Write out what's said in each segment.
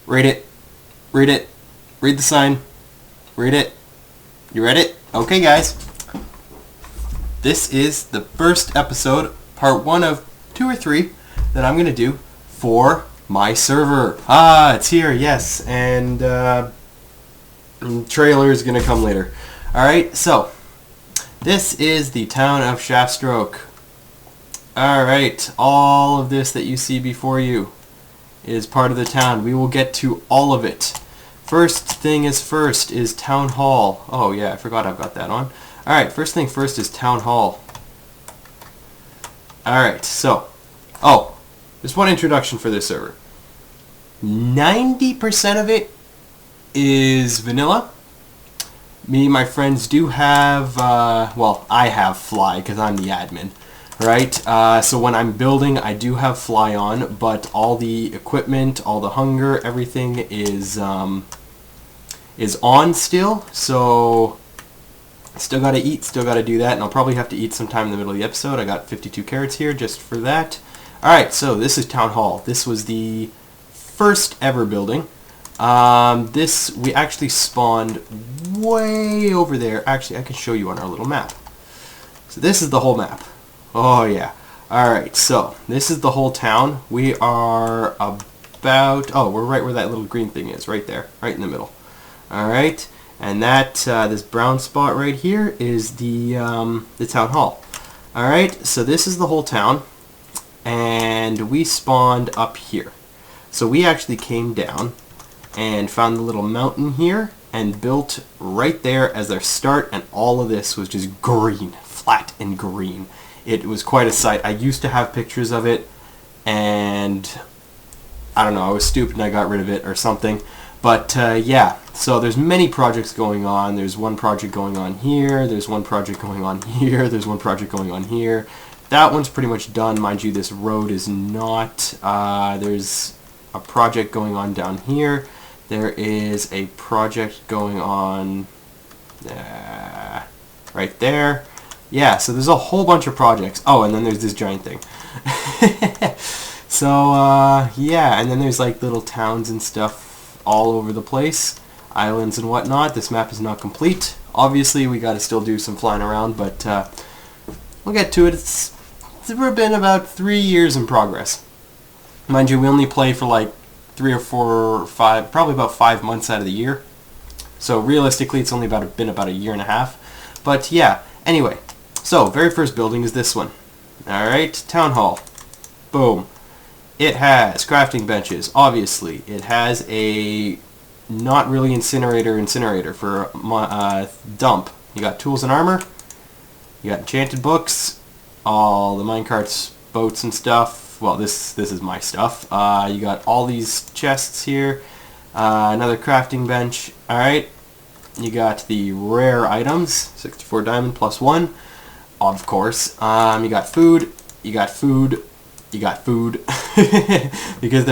Read it. Read it. Read the sign. Read it. You read it? Okay, guys. This is the first episode, part 1 of 2 or 3, that I'm going to do for my server. It's here, yes, and trailer is going to come later. Alright, so, this is the town of Shaftstroke. Alright, all of this that you see before you is part of the town. We will get to all of it. First thing is first is Town Hall. Oh yeah, I forgot I've got that on. Alright, first thing first is Town Hall. Alright, so, just one introduction for this server. 90% of it is vanilla. Me and my friends do have, I have Fly because I'm the admin, right? So when I'm building, I do have Fly on, but all the equipment, all the hunger, everything is on still. So still gotta eat, still gotta do that, and I'll probably have to eat sometime in the middle of the episode. I got 52 carrots here just for that. Alright, so this is Town Hall. This was the first ever building. This, we actually spawned way over there. Actually, I can show you on our little map. So this is the whole map. Oh yeah. Alright, so this is the whole town. We are about, we're right where that little green thing is, right there, right in the middle. Alright, and that, this brown spot right here is the town hall. Alright, so this is the whole town, and we spawned up here. So we actually came down and found the little mountain here and built right there as our start, and all of this was just green, flat and green. It was quite a sight. I used to have pictures of it, and I don't know, I was stupid and I got rid of it or something. But yeah, so there's many projects going on. There's one project going on here, there's one project going on here, there's one project going on here. That one's pretty much done. Mind you, this road is not. There's a project going on down here. There is a project going on right there. Yeah, so there's a whole bunch of projects. Oh, and then there's this giant thing. So, yeah, and then there's like little towns and stuff all over the place. Islands and whatnot. This map is not complete. Obviously, we gotta still do some flying around, but we'll get to it. It's been about 3 years in progress. Mind you, we only play for like 3 or 4 or 5, probably about 5 months out of the year. So realistically, it's only been about a year and a half. But yeah, anyway. So, very first building is this one. Alright, Town Hall. Boom. It has crafting benches, obviously. It has a not really incinerator for dump. You got tools and armor. You got enchanted books. All the minecarts, boats and stuff. Well, this is my stuff. You got all these chests here. Another crafting bench. Alright. You got the rare items. 64 diamond plus 1. Of course. You got food. You got food. You got food. Because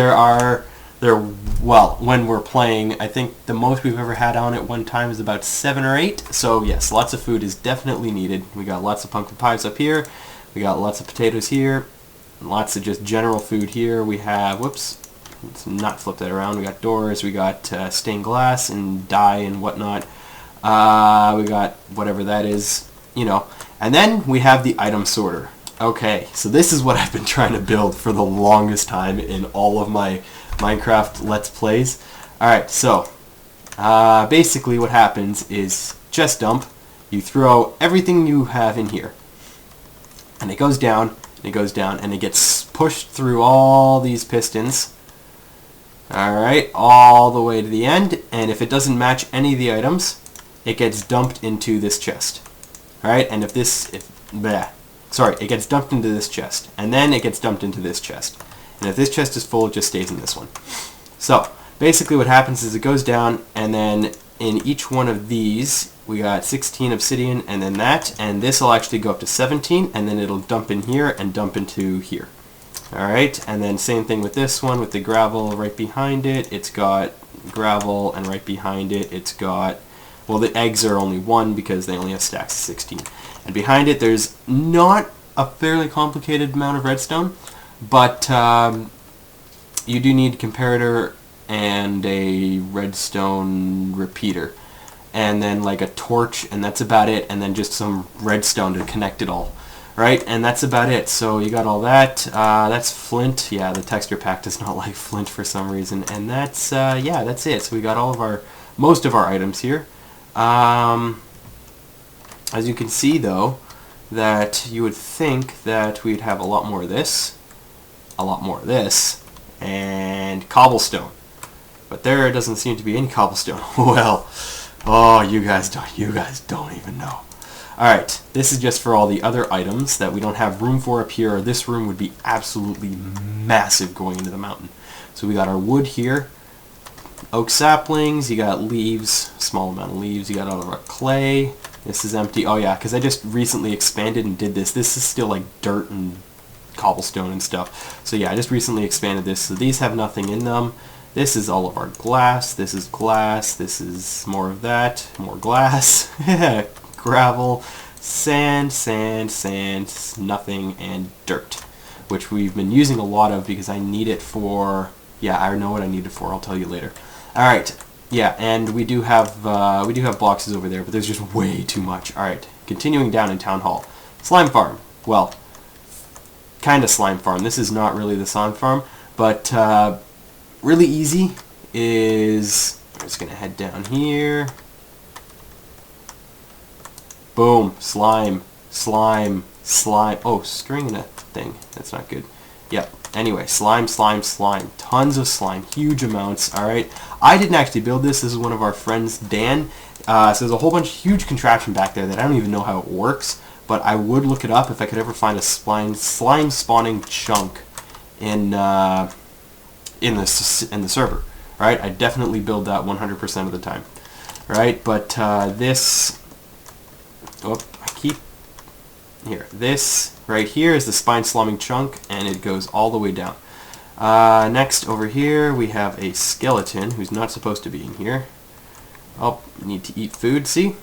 when we're playing, I think the most we've ever had on at one time is about 7 or 8. So yes, lots of food is definitely needed. We got lots of pumpkin pies up here. We got lots of potatoes here. Lots of just general food here. We have, whoops, let's not flip that around. We got doors. We got stained glass and dye and whatnot. We got whatever that is, you know. And then we have the item sorter. Okay, so this is what I've been trying to build for the longest time in all of my Minecraft Let's Plays. Alright, so basically what happens is chest dump. You throw everything you have in here. And it goes down, and it goes down, and it gets pushed through all these pistons. Alright, all the way to the end. And if it doesn't match any of the items, it gets dumped into this chest. Alright, and it gets dumped into this chest, and then it gets dumped into this chest. And if this chest is full, it just stays in this one. So, basically what happens is it goes down, and then in each one of these, we got 16 obsidian, and then that, and this will actually go up to 17, and then it'll dump in here and dump into here. Alright, and then same thing with this one, with the gravel right behind it. It's got gravel, and right behind it, it's got, well, the eggs are only 1 because they only have stacks of 16. And behind it, there's not a fairly complicated amount of redstone, but you do need comparator and a redstone repeater. And then like a torch, and that's about it, and then just some redstone to connect it all. Right, and that's about it. So you got all that. That's flint. Yeah, the texture pack does not like flint for some reason. And that's, yeah, that's it. So we got all of most of our items here. As you can see though, that you would think that we'd have a lot more of this, a lot more of this, and cobblestone. But there doesn't seem to be any cobblestone. Well, oh, you guys don't even know. Alright, this is just for all the other items that we don't have room for up here. This room would be absolutely massive going into the mountain. So we got our wood here, oak saplings, you got leaves, small amount of leaves, you got all of our clay. This is empty. Oh yeah, because I just recently expanded and did this. This is still like dirt and cobblestone and stuff. So yeah, I just recently expanded this. So these have nothing in them. This is all of our glass. This is glass. This is more of that. More glass. Gravel, sand, sand, sand, nothing, and dirt, which we've been using a lot of because I need it for, yeah, I know what I need it for, I'll tell you later. Alright, yeah, and we do have boxes over there, but there's just way too much. Alright, continuing down in Town Hall. Slime Farm. Well, kind of slime farm. This is not really the slime farm, but really easy is, I'm just going to head down here. Boom, slime, slime, slime. Oh, string in a thing. That's not good. Yep. Anyway, slime, slime, slime. Tons of slime. Huge amounts. Alright. I didn't actually build this. This is one of our friends, Dan. So there's a whole bunch of huge contraption back there that I don't even know how it works. But I would look it up if I could ever find a slime spawning chunk in the server. Alright. I definitely build that 100% of the time. Alright. But this... Oh, I keep... Here. This right here is the spine slamming chunk, and it goes all the way down. Next, over here, we have a skeleton who's not supposed to be in here. Oh, need to eat food, see?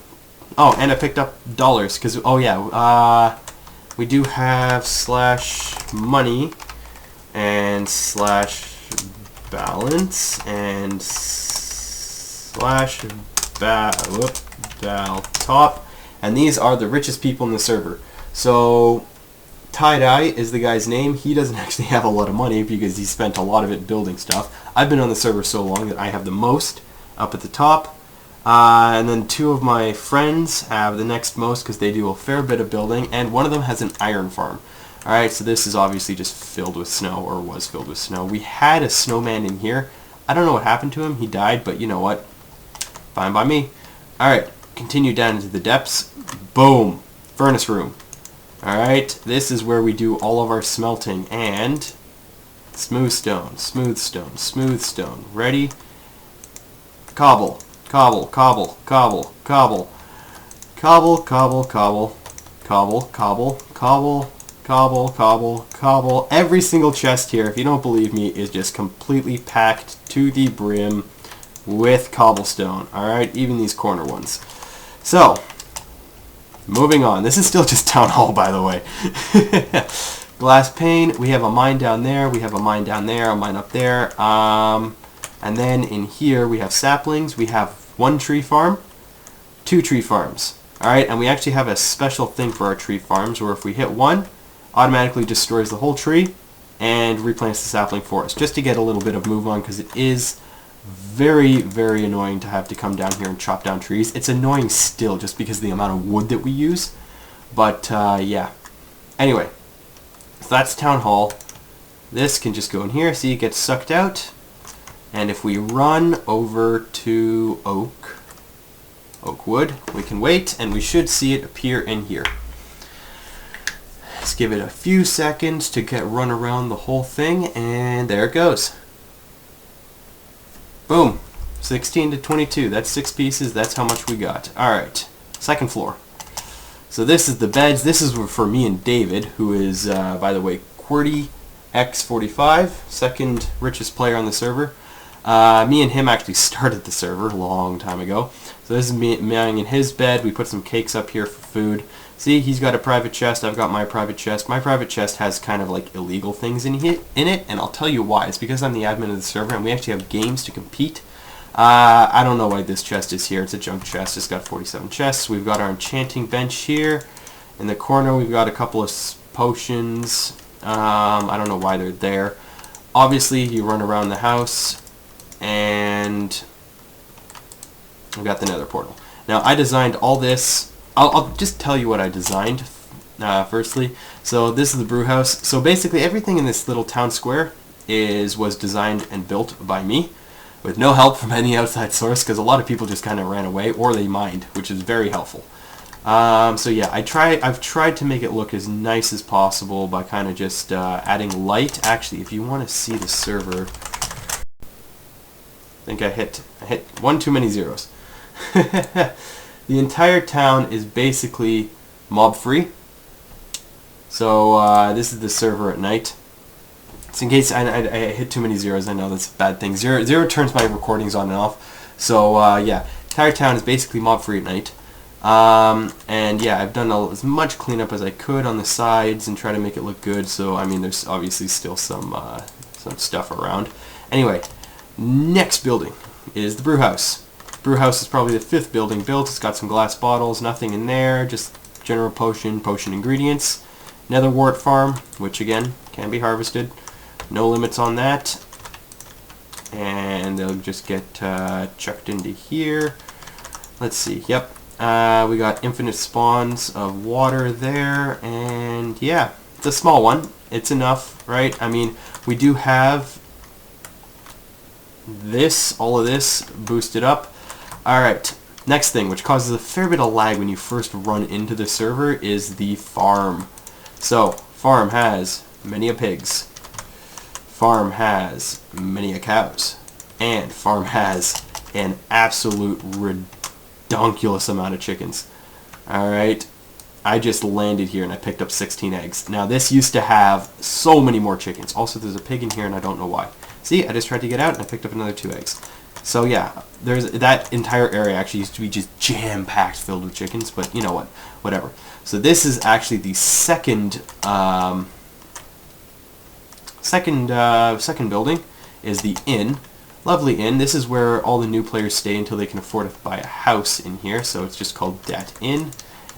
Oh, and I picked up dollars, because, oh yeah, we do have slash money, and slash balance, and slash val top. And these are the richest people in the server. So, Tie-Dye is the guy's name. He doesn't actually have a lot of money because he spent a lot of it building stuff. I've been on the server so long that I have the most up at the top. And then two of my friends have the next most because they do a fair bit of building. And one of them has an iron farm. Alright, so this is obviously just filled with snow, or was filled with snow. We had a snowman in here. I don't know what happened to him. He died, but you know what? Fine by me. Alright. Continue down into the depths. Boom! Furnace room. Alright, this is where we do all of our smelting, and smooth stone, smooth stone, smooth stone. Ready? Cobble, cobble, cobble, cobble, cobble, cobble, cobble, cobble, cobble, cobble, cobble, cobble, cobble, cobble. Every single chest here, if you don't believe me, is just completely packed to the brim with cobblestone. Alright, even these corner ones. So, moving on. This is still just Town Hall, by the way. Glass pane. We have a mine down there. We have a mine down there. A mine up there. And then in here we have saplings. We have one tree farm. Two tree farms. Alright, and we actually have a special thing for our tree farms where if we hit one, automatically destroys the whole tree and replants the sapling for us. Just to get a little bit of move on, because it is very, very annoying to have to come down here and chop down trees. It's annoying still just because of the amount of wood that we use. But, yeah. Anyway, so that's Town Hall. This can just go in here. See, it gets sucked out. And if we run over to oak wood, we can wait, and we should see it appear in here. Let's give it a few seconds to run around the whole thing, and there it goes. Boom. 16 to 22. That's 6 pieces. That's how much we got. Alright. Second floor. So this is the beds. This is for me and David, who is, by the way, QWERTY-X45, second richest player on the server. Me and him actually started the server a long time ago. So So this is me lying in his bed. We put some cakes up here for food. See, he's got a private chest. I've got my private chest. My private chest has kind of like illegal things in it, and I'll tell you why. It's because I'm the admin of the server, and we actually have games to compete. I don't know why this chest is here. It's a junk chest. It's got 47 chests. We've got our enchanting bench here. In the corner, we've got a couple of potions. I don't know why they're there. Obviously, you run around the house, and we've got the nether portal. Now, I designed all this. I'll just tell you what I designed firstly. So this is the brew house. So basically, everything in this little town square was designed and built by me, with no help from any outside source, because a lot of people just kind of ran away, or they mined, which is very helpful. So yeah, I've tried to make it look as nice as possible by kind of just adding light. Actually, if you want to see the server, I think I hit one too many zeros. The entire town is basically mob free. So this is the server at night. So in case I hit too many zeros, I know that's a bad thing. Zero turns my recordings on and off. So yeah, entire town is basically mob free at night. And yeah, I've done as much cleanup as I could on the sides and try to make it look good. So I mean, there's obviously still some stuff around. Anyway, next building is the brew house. Brew house is probably the 5th building built. It's got some glass bottles, nothing in there, just general potion ingredients. Nether wart farm, which again can be harvested. No limits on that. And they'll just get chucked into here. Let's see. Yep. We got infinite spawns of water there, and yeah, it's a small one. It's enough, right? I mean, we do have all of this boosted up. Alright, next thing, which causes a fair bit of lag when you first run into the server, is the farm. So, farm has many a pigs. Farm has many a cows. And farm has an absolute ridiculous amount of chickens. Alright, I just landed here and I picked up 16 eggs. Now this used to have so many more chickens. Also there's a pig in here and I don't know why. See, I just tried to get out and I picked up another 2 eggs. So yeah, there's that entire area actually used to be just jam-packed filled with chickens, but you know what, whatever. So this is actually the second building, is the inn. Lovely inn. This is where all the new players stay until they can afford to buy a house in here, so it's just called Dat Inn.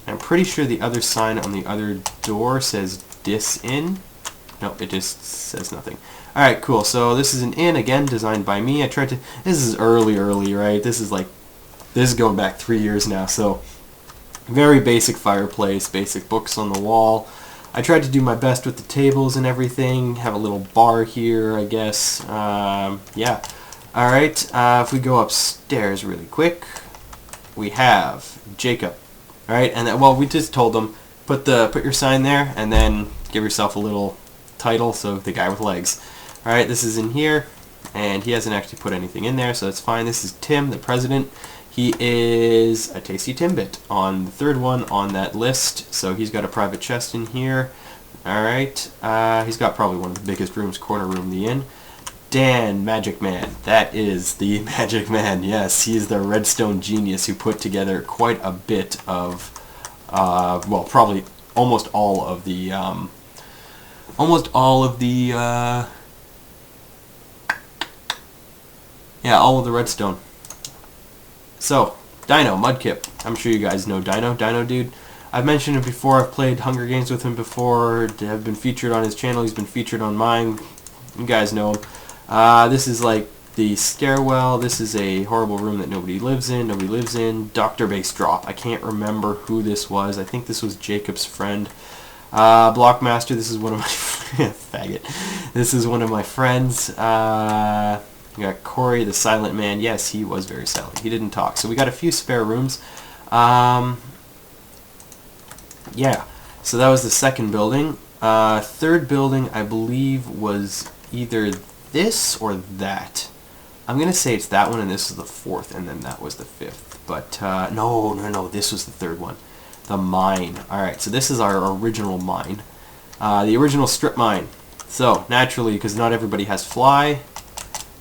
And I'm pretty sure the other sign on the other door says Dis Inn. No, it just says nothing. Alright, cool. So this is an inn, again, designed by me. This is early, right? This is going back 3 years now, so very basic fireplace, basic books on the wall. I tried to do my best with the tables and everything. Have a little bar here, I guess. Yeah. Alright, if we go upstairs really quick, we have Jacob. Alright, and then, well, we just told them, put your sign there, and then give yourself a little title, so the guy with legs. Alright, this is in here, and he hasn't actually put anything in there, so that's fine. This is Tim, the president. He is a Tasty Timbit on the 3rd one on that list, so he's got a private chest in here. Alright, he's got probably one of the biggest rooms, corner room, the inn. Dan, Magic Man. That is the Magic Man, yes. He's the redstone genius who put together quite a bit of, well, probably almost all of the, yeah, all of the redstone. So, Dino, Mudkip. I'm sure you guys know Dino. Dino Dude. I've mentioned it before. I've played Hunger Games with him before. I've been featured on his channel. He's been featured on mine. You guys know him. This is like the stairwell. This is a horrible room that nobody lives in. Dr. Base Drop. I can't remember who this was. I think this was Jacob's friend. Blockmaster. This is one of my faggot. This is one of my friends. We got Corey, the silent man. Yes, he was very silent. He didn't talk. So we got a few spare rooms. Yeah. So that was the 2nd building. 3rd building, I believe, was either this or that. I'm going to say it's that one, and this is the 4th, and then that was the 5th. But, no, this was the 3rd one. The mine. Alright, so this is our original mine. The original strip mine. So, naturally, because not everybody has fly,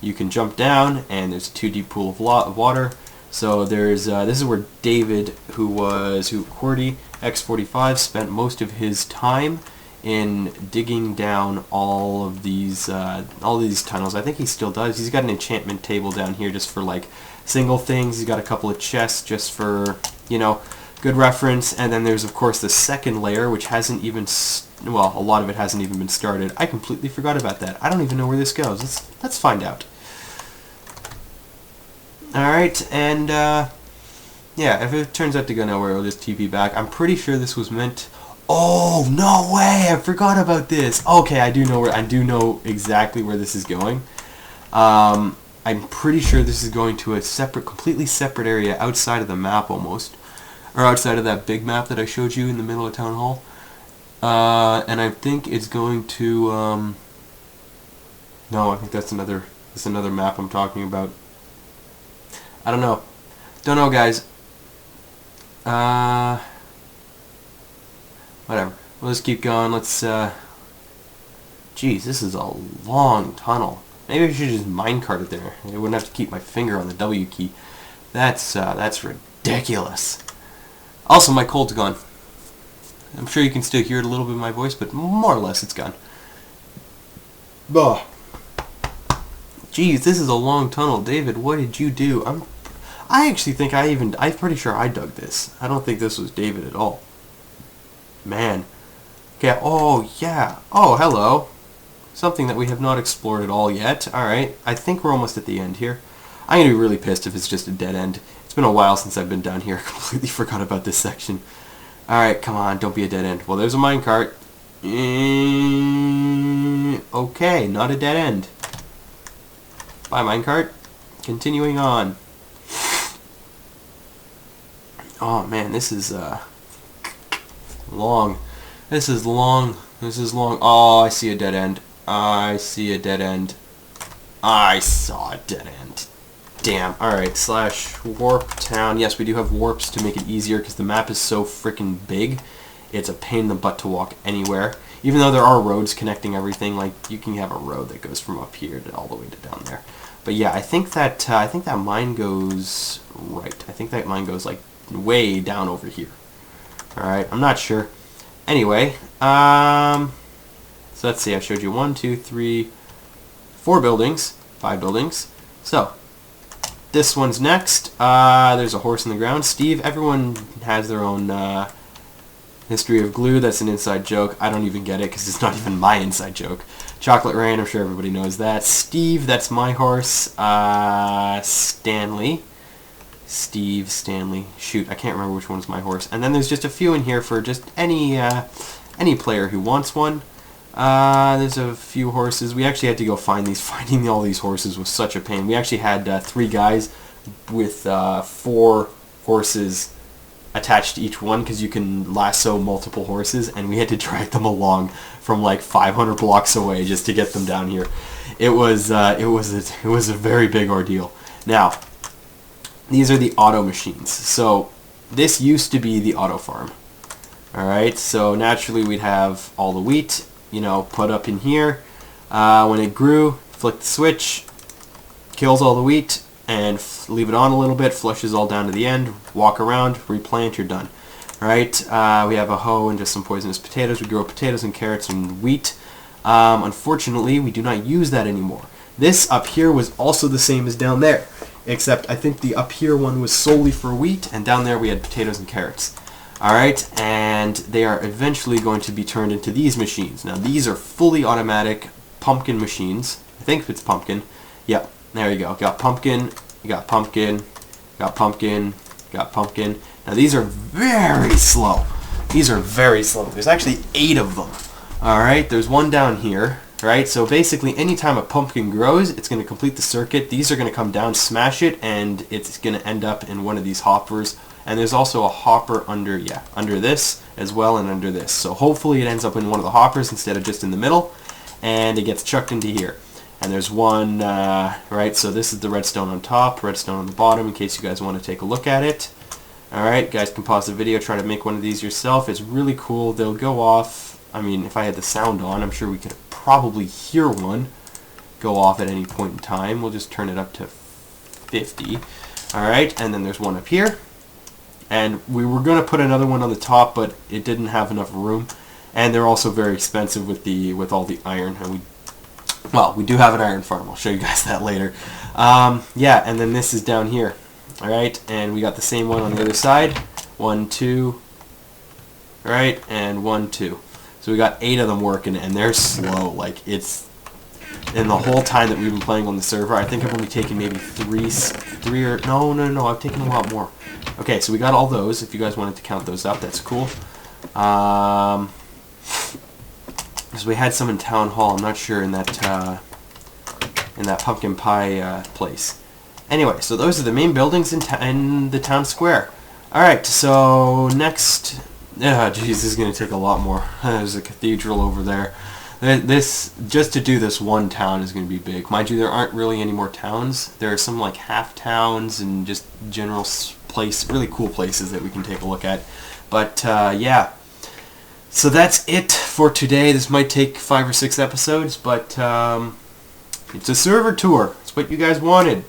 you can jump down, and there's a 2 deep pool of water. So there's this is where David, Qwerty X45, spent most of his time in digging down all of these tunnels. I think he still does. He's got an enchantment table down here just for like single things. He's got a couple of chests just for, you know, good reference. And then there's of course the second layer, which hasn't even well, a lot of it hasn't even been started. I completely forgot about that. I don't even know where this goes. Let's find out. Alright, and yeah, if it turns out to go nowhere, we'll just TP back. I'm pretty sure this was meant... Oh, no way! I forgot about this! Okay, I do know exactly where this is going. I'm pretty sure this is going to a completely separate area outside of the map almost. Or outside of that big map that I showed you in the middle of Town Hall. And I think it's going to... No, I think that's another map I'm talking about. I don't know. Don't know, guys. Whatever. We'll just keep going. Let's, Geez, this is a long tunnel. Maybe I should just minecart it there. I wouldn't have to keep my finger on the W key. That's ridiculous. Also, my cold's gone. I'm sure you can still hear it a little bit in my voice, but more or less it's gone. Ugh. Jeez, this is a long tunnel. David, what did you do? I actually think I'm pretty sure I dug this. I don't think this was David at all. Man. Okay, oh yeah. Oh, hello. Something that we have not explored at all yet. Alright, I think we're almost at the end here. I'm going to be really pissed if it's just a dead end. It's been a while since I've been down here. I completely forgot about this section. Alright, come on, don't be a dead end. Well, there's a minecart. Okay, not a dead end. Bye, minecart. Continuing on. Oh man, this is long. This is long. This is long. Oh, I see a dead end. I see a dead end. I saw a dead end. Damn. Alright, / warp town. Yes, we do have warps to make it easier because the map is so freaking big. It's a pain in the butt to walk anywhere. Even though there are roads connecting everything, like you can have a road that goes from up here to all the way to down there. But yeah, I think that mine goes right. I think that mine goes like way down over here. Alright, I'm not sure. Anyway, so let's see, I showed you 1, 2, 3, 4 buildings, 5 buildings. So, this one's next. There's a horse in the ground. Steve, everyone has their own history of glue. That's an inside joke. I don't even get it because it's not even my inside joke. Chocolate Rain, I'm sure everybody knows that. Steve, that's my horse. Stanley. Steve, Stanley. Shoot, I can't remember which one's my horse. And then there's just a few in here for just any player who wants one. There's a few horses. We actually had to go find these. Finding all these horses was such a pain. We actually had 3 guys with 4 horses attached to each one because you can lasso multiple horses, and we had to drag them along from like 500 blocks away just to get them down here. It was a very big ordeal. Now, these are the auto machines. So this used to be the auto farm. Alright, so naturally we'd have all the wheat, you know, put up in here. When it grew, flick the switch, kills all the wheat, and leave it on a little bit, flushes all down to the end, walk around, replant, you're done. Alright, we have a hoe and just some poisonous potatoes. We grow potatoes and carrots and wheat. Unfortunately, we do not use that anymore. This up here was also the same as down there, except I think the up here one was solely for wheat, and down there we had potatoes and carrots. Alright, and they are eventually going to be turned into these machines. Now these are fully automatic pumpkin machines. I think it's pumpkin. Yep, there you go. Got pumpkin, you got pumpkin, got pumpkin, got pumpkin. Now these are very slow. These are very slow. There's actually 8 of them. Alright, there's one down here. Right, so basically anytime a pumpkin grows, it's going to complete the circuit. These are going to come down, smash it, and it's going to end up in one of these hoppers. And there's also a hopper under this as well, and under this. So hopefully it ends up in one of the hoppers instead of just in the middle, and it gets chucked into here. And there's one, right, so this is the redstone on top, redstone on the bottom, in case you guys want to take a look at it. Alright, guys can pause the video, try to make one of these yourself. It's really cool. They'll go off. I mean, if I had the sound on, I'm sure we could probably hear one go off at any point in time. We'll just turn it up to 50. Alright, and then there's one up here. And we were going to put another one on the top, but it didn't have enough room. And they're also very expensive with all the iron. And we do have an iron farm. I'll show you guys that later. Yeah, and then this is down here. Alright, and we got the same one on the other side. 1, 2. Right, and 1, 2. So we got 8 of them working, and they're slow. Like, it's... In the whole time that we've been playing on the server, I think I've only taken maybe 3 or... No, I've taken a lot more. Okay, so we got all those. If you guys wanted to count those up, that's cool. So we had some in Town Hall. I'm not sure in that pumpkin pie place. Anyway, so those are the main buildings in the town square. Alright, so next... Jeez, this is going to take a lot more. There's a cathedral over there. Just to do this one town is going to be big. Mind you, there aren't really any more towns. There are some like half towns and just general really cool places that we can take a look at. But yeah, so that's it for today. This might take 5 or 6 episodes, but it's a server tour. It's what you guys wanted.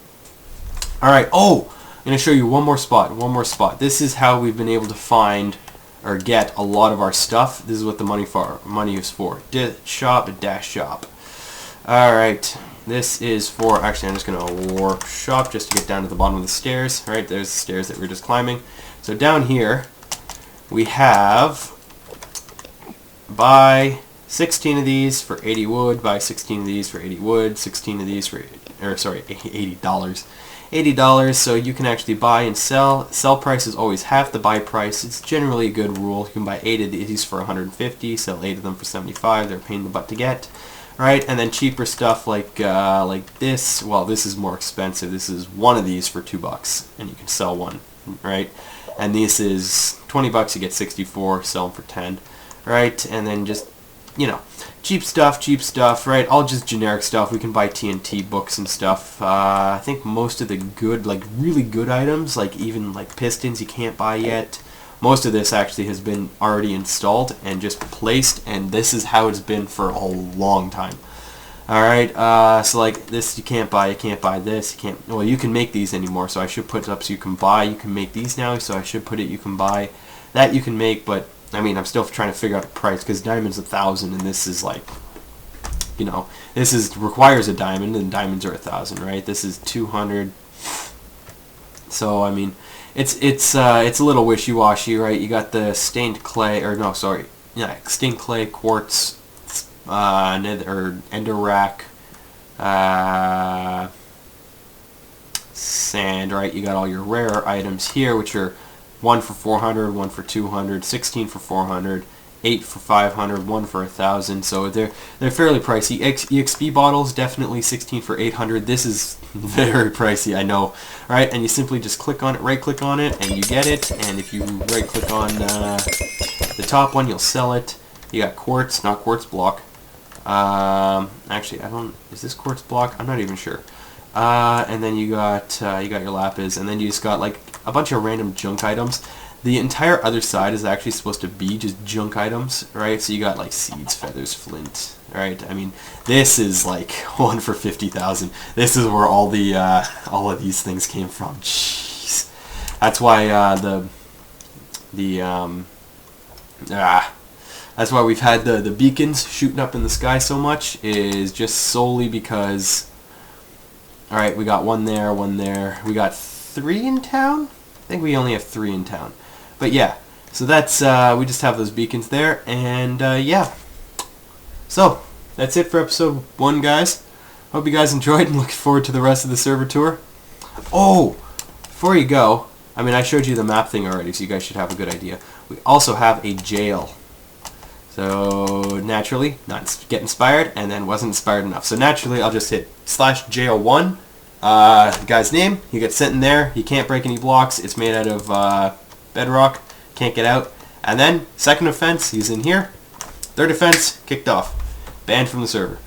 All right. Oh, I'm going to show you one more spot. This is how we've been able to find or get a lot of our stuff. This is what the money is for. Dash shop. Alright, this is for, actually I'm just going to warp shop just to get down to the bottom of the stairs. Alright, there's the stairs that we're just climbing. So down here, we have buy 16 of these for 80 wood, buy 16 of these for 80 wood, 16 of these for, $80. $80, so you can actually buy and sell. Sell price is always half the buy price. It's generally a good rule. You can buy 8 of these for 150, sell 8 of them for 75. They're a pain in the butt to get. Right, and then cheaper stuff like this. Well, this is more expensive. This is one of these for $2, and you can sell one. Right, and this is $20. You get 64. Sell them for 10. Right, and then just, you know, cheap stuff, right? All just generic stuff. We can buy TNT books and stuff. I think most of the good, like really good items, like even like pistons, you can't buy yet. Most of this actually has been already installed and just placed, and this is how it's been for a long time. Alright, so like this you can't buy this, you can't, well you can make these anymore, so I should put it up so you can buy, you can make these now, so I should put it you can buy. That you can make, but I mean, I'm still trying to figure out a price because diamond's 1,000 and this is like, you know, this requires a diamond and diamonds are 1,000, right? This is 200. So I mean, it's a little wishy-washy, right? You got the stained clay, or no, sorry, yeah, stained clay, quartz, endorack, sand, right? You got all your rare items here, which are 1 for 400, 1 for 200, 16 for 400, 8 for 500, 1 for 1,000. So they're fairly pricey. EXP bottles, definitely 16 for 800. This is very pricey, I know. All right, and you simply just click on it, right-click on it, and you get it. And if you right-click on the top one, you'll sell it. You got quartz, not quartz block. Actually, is this quartz block? I'm not even sure. And then you got your lapis, and then you just got like a bunch of random junk items. The entire other side is actually supposed to be just junk items, right? So you got like seeds, feathers, flint, right? I mean, this is like 1 for 50,000. This is where all of these things came from. Jeez, that's why that's why we've had the beacons shooting up in the sky so much, is just solely because. All right, we got one there, one there. We got 3 in town? I think we only have 3 in town. But yeah, so that's, we just have those beacons there, and yeah. So, that's it for episode 1, guys. Hope you guys enjoyed and looking forward to the rest of the server tour. Oh, before you go, I mean, I showed you the map thing already, so you guys should have a good idea. We also have a jail. So, naturally, not get inspired, and then wasn't inspired enough. So naturally, I'll just hit /jail1. The guy's name, he gets sent in there, he can't break any blocks, it's made out of bedrock, can't get out. And then, second offense, he's in here. Third offense, kicked off. Banned from the server.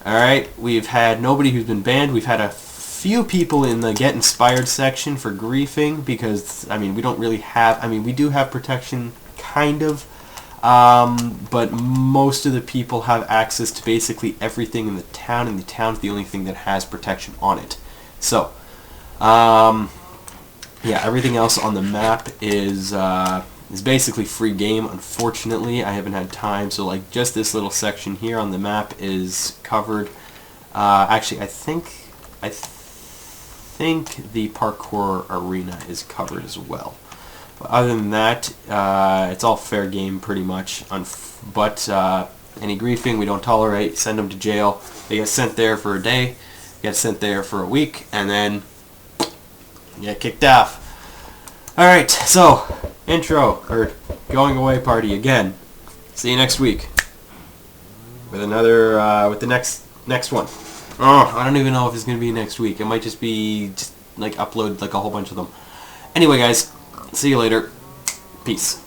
Alright, we've had nobody who's been banned. We've had a few people in the get inspired section for griefing, because, I mean, we don't really have, I mean, we do have protection, kind of. But most of the people have access to basically everything in the town, and the town's the only thing that has protection on it. So, yeah, everything else on the map is basically free game. Unfortunately, I haven't had time. So like just this little section here on the map is covered. Actually, I think the parkour arena is covered as well. But other than that, it's all fair game pretty much. But any griefing we don't tolerate. Send them to jail. They get sent there for a day, get sent there for a week, and then get kicked off. Alright, so intro or going away party again. See you next week with another with the next one. Oh, I don't even know if it's gonna be next week. It might just be like upload like a whole bunch of them. Anyway, guys, see you later. Peace.